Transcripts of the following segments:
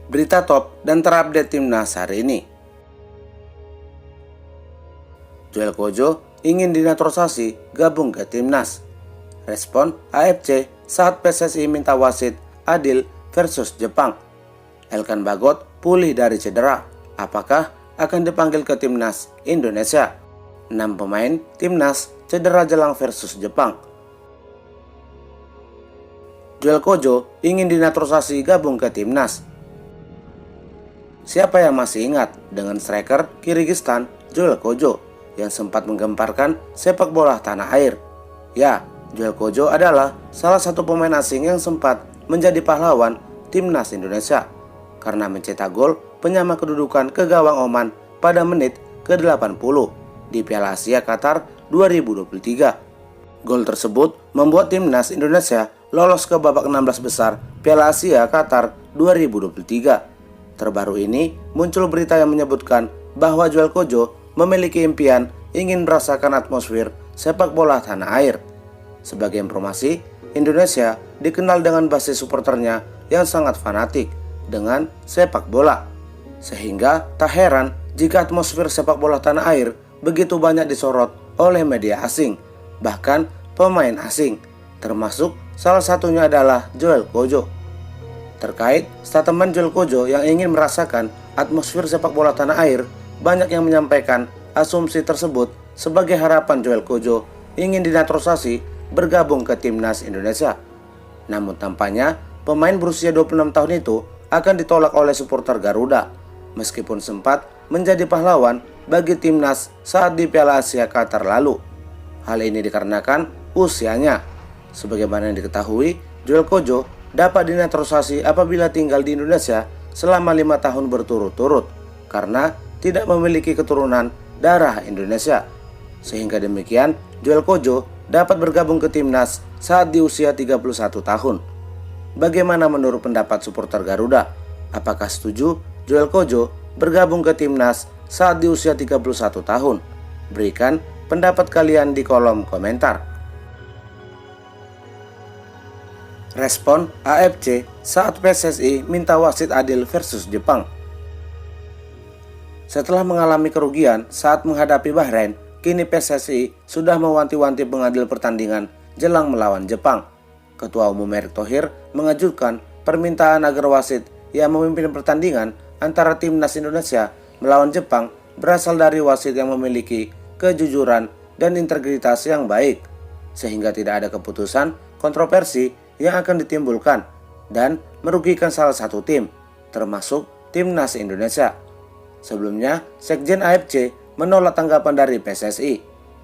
Berita top dan terupdate timnas hari ini. Joel Kojo ingin dinaturalisasi gabung ke timnas. Respon AFC saat PSSI minta wasit adil versus Jepang. Elkan Bagot pulih dari cedera. Apakah akan dipanggil ke timnas Indonesia? 6 pemain timnas cedera jelang versus Jepang. Joel Kojo ingin dinaturalisasi gabung ke timnas. Siapa yang masih ingat dengan striker Kyrgyzstan Joel Kojo yang sempat menggemparkan sepak bola tanah air? Ya, Joel Kojo adalah salah satu pemain asing yang sempat menjadi pahlawan timnas Indonesia karena mencetak gol penyama kedudukan ke gawang Oman pada menit ke-80 di Piala Asia Qatar 2023. Gol tersebut membuat timnas Indonesia lolos ke babak 16 besar Piala Asia Qatar 2023. Terbaru ini muncul berita yang menyebutkan bahwa Joel Kojo memiliki impian ingin merasakan atmosfer sepak bola tanah air. Sebagai informasi, Indonesia dikenal dengan basis supporternya yang sangat fanatik dengan sepak bola. Sehingga tak heran jika atmosfer sepak bola tanah air begitu banyak disorot oleh media asing, bahkan pemain asing, termasuk salah satunya adalah Joel Kojo. Terkait statement Joel Kojo yang ingin merasakan atmosfer sepak bola tanah air, banyak yang menyampaikan asumsi tersebut sebagai harapan Joel Kojo ingin dinaturalisasi bergabung ke timnas Indonesia. Namun tampaknya pemain berusia 26 tahun itu akan ditolak oleh supporter Garuda, meskipun sempat menjadi pahlawan bagi timnas saat di Piala Asia Qatar lalu. Hal ini dikarenakan usianya. Sebagaimana yang diketahui, Joel Kojo dapat dinaturalisasi apabila tinggal di Indonesia selama 5 tahun berturut-turut karena tidak memiliki keturunan darah Indonesia. Sehingga demikian, Joel Kojo dapat bergabung ke timnas saat di usia 31 tahun. Bagaimana menurut pendapat supporter Garuda? Apakah setuju Joel Kojo bergabung ke timnas saat di usia 31 tahun? Berikan pendapat kalian di kolom komentar. Respon AFC saat PSSI minta wasit adil versus Jepang. Setelah mengalami kerugian saat menghadapi Bahrain, kini PSSI sudah mewanti-wanti pengadil pertandingan jelang melawan Jepang. Ketua Umum Erick Thohir mengajukan permintaan agar wasit yang memimpin pertandingan antara timnas Indonesia melawan Jepang berasal dari wasit yang memiliki kejujuran dan integritas yang baik, sehingga tidak ada keputusan kontroversi yang akan ditimbulkan dan merugikan salah satu tim, termasuk timnas Indonesia. Sebelumnya, Sekjen AFC menolak tanggapan dari PSSI.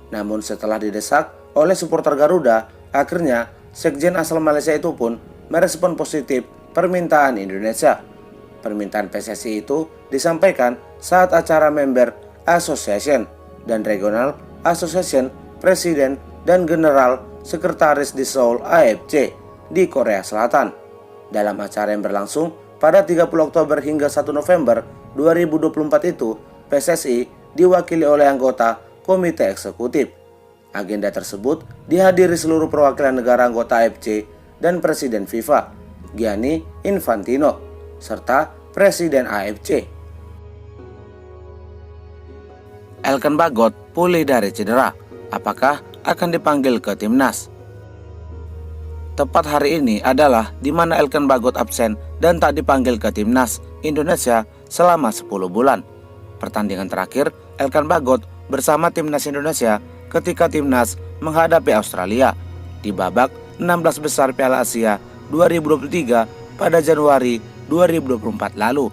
Namun setelah didesak oleh supporter Garuda, akhirnya Sekjen asal Malaysia itu pun merespon positif permintaan Indonesia. Permintaan PSSI itu disampaikan saat acara Member Association dan Regional Association Presiden dan General Sekretaris di Seoul AFC di Korea Selatan. Dalam acara yang berlangsung pada 30 Oktober hingga 1 November 2024 itu, PSSI diwakili oleh anggota Komite Eksekutif. Agenda tersebut dihadiri seluruh perwakilan negara anggota AFC dan Presiden FIFA, Gianni Infantino, serta Presiden AFC. Elkan Bagot pulih dari cedera. Apakah akan dipanggil ke timnas? Tepat hari ini adalah di mana Elkan Bagot absen dan tak dipanggil ke timnas Indonesia selama 10 bulan. Pertandingan terakhir Elkan Bagot bersama timnas Indonesia ketika timnas menghadapi Australia di babak 16 besar Piala Asia 2023 pada Januari 2024 lalu.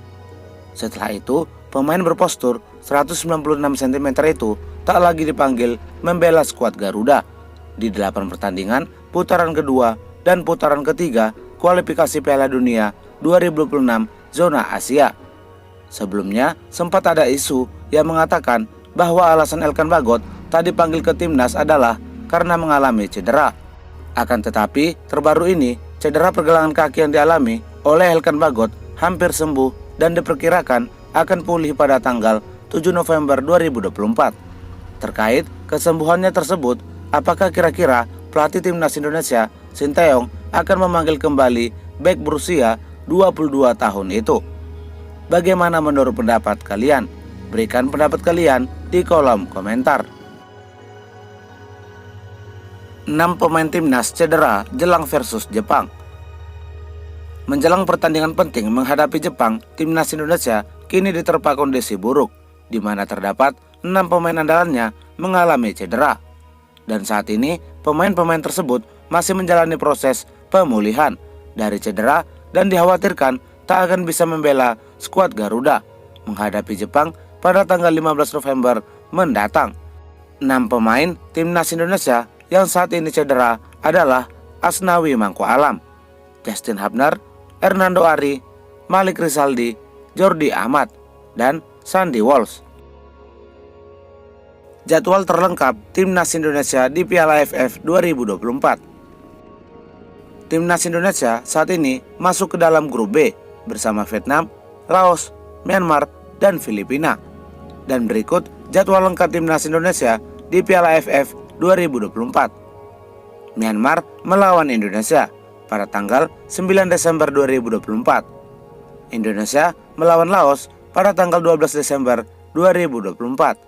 Setelah itu, pemain berpostur 196 cm itu tak lagi dipanggil membela skuad Garuda di 8 pertandingan putaran kedua dan putaran ketiga kualifikasi Piala Dunia 2026 zona Asia. Sebelumnya sempat ada isu yang mengatakan bahwa alasan Elkan Bagot tak dipanggil ke timnas adalah karena mengalami cedera. Akan tetapi terbaru ini cedera pergelangan kaki yang dialami oleh Elkan Bagot hampir sembuh dan diperkirakan akan pulih pada tanggal 7 November 2024. Terkait kesembuhannya tersebut, apakah kira-kira pelatih timnas Indonesia Sinteyong akan memanggil kembali bek berusia 22 tahun itu? Bagaimana menurut pendapat kalian? Berikan pendapat kalian di kolom komentar. 6 pemain timnas cedera jelang versus Jepang. Menjelang pertandingan penting menghadapi Jepang, timnas Indonesia kini diterpa kondisi buruk, di mana terdapat 6 pemain andalannya mengalami cedera. Dan saat ini, pemain-pemain tersebut masih menjalani proses pemulihan dari cedera dan dikhawatirkan tak akan bisa membela skuad Garuda menghadapi Jepang pada tanggal 15 November mendatang. 6 pemain timnas Indonesia yang saat ini cedera adalah Asnawi Mangku Alam, Justin Hubner, Hernando Ari, Malik Rizaldi, Jordi Amat, dan Sandy Walsh. Jadwal terlengkap timnas Indonesia di Piala AFF 2024. Timnas Indonesia saat ini masuk ke dalam grup B bersama Vietnam, Laos, Myanmar, dan Filipina. Dan berikut jadwal lengkap timnas Indonesia di Piala AFF 2024. Myanmar melawan Indonesia pada tanggal 9 Desember 2024. Indonesia melawan Laos pada tanggal 12 Desember 2024.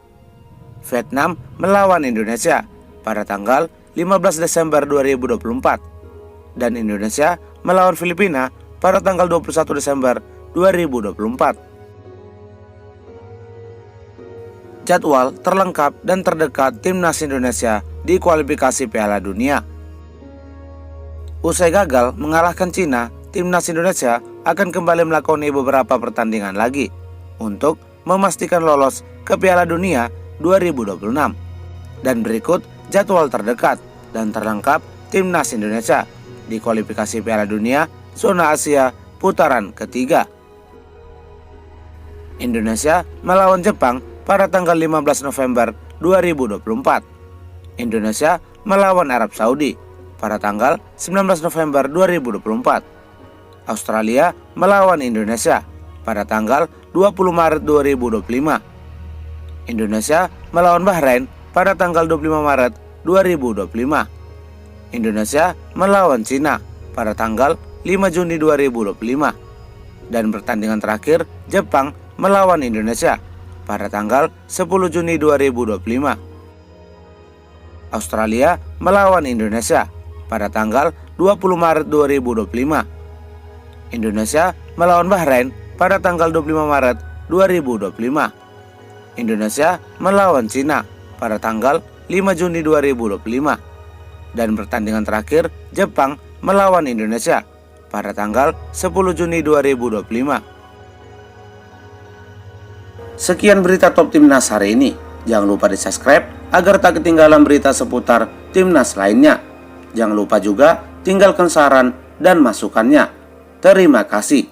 Vietnam melawan Indonesia pada tanggal 15 Desember 2024. Dan Indonesia melawan Filipina pada tanggal 21 Desember 2024. Jadwal terlengkap dan terdekat timnas Indonesia di kualifikasi Piala Dunia. Usai gagal mengalahkan Cina, timnas Indonesia akan kembali melakoni beberapa pertandingan lagi untuk memastikan lolos ke Piala Dunia 2026. Dan berikut jadwal terdekat dan terlengkap timnas Indonesia di kualifikasi Piala Dunia zona Asia putaran ketiga. Indonesia melawan Jepang pada tanggal 15 November 2024. Indonesia melawan Arab Saudi pada tanggal 19 November 2024. Australia melawan Indonesia pada tanggal 20 Maret 2025. Indonesia melawan Bahrain pada tanggal 25 Maret 2025. Indonesia melawan Cina pada tanggal 5 Juni 2025. Dan pertandingan terakhir Jepang melawan Indonesia pada tanggal 10 Juni 2025. Australia melawan Indonesia pada tanggal 20 Maret 2025. Indonesia melawan Bahrain pada tanggal 25 Maret 2025. Indonesia melawan Cina pada tanggal 5 Juni 2025. Dan pertandingan terakhir Jepang melawan Indonesia pada tanggal 10 Juni 2025. Sekian berita top timnas hari ini. Jangan lupa di subscribe agar tak ketinggalan berita seputar timnas lainnya. Jangan lupa juga tinggalkan saran dan masukannya. Terima kasih.